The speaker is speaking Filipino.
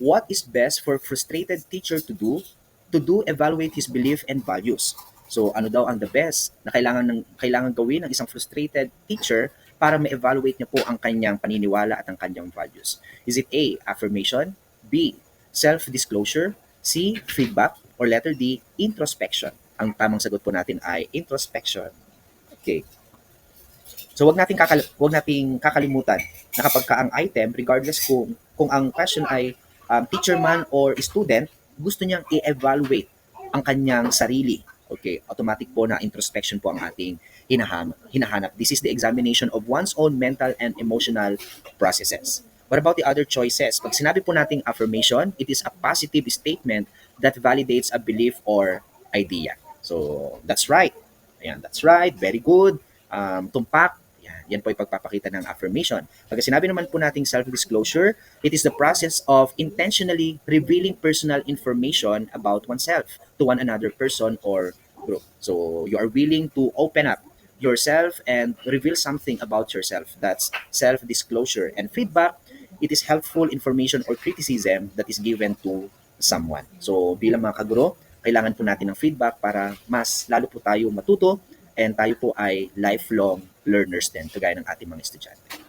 what is best for frustrated teacher to do? Evaluate his belief and values. So ano daw ang the best na kailangan gawin ng isang frustrated teacher para ma-evaluate niya po ang kanyang paniniwala at ang kanyang values? Is it A, affirmation, B, self-disclosure, C, feedback, or letter D, introspection? Ang tamang sagot po natin ay introspection. Okay. So wag nating kakalimutan na kapag ka ang item, regardless kung ang question ay teacher man or student, gusto niyang i-evaluate ang kanyang sarili. Okay, automatic po na introspection po ang ating hinahanap. This is the examination of one's own mental and emotional processes. What about the other choices? Pag sinabi po nating affirmation, it is a positive statement that validates a belief or idea. So, that's right. Ayan, that's right. Very good. Tumpak. Yan po yung pagpapakita ng affirmation. Pag sinabi naman po nating self-disclosure, it is the process of intentionally revealing personal information about oneself to one another person or group. So you are willing to open up yourself and reveal something about yourself. That's self-disclosure. And feedback, it is helpful information or criticism that is given to someone. So bilang mga kaguro, kailangan po natin ng feedback para mas lalo po tayo matuto and tayo po ay lifelong learners din, kagaya ng ating mga estudyante.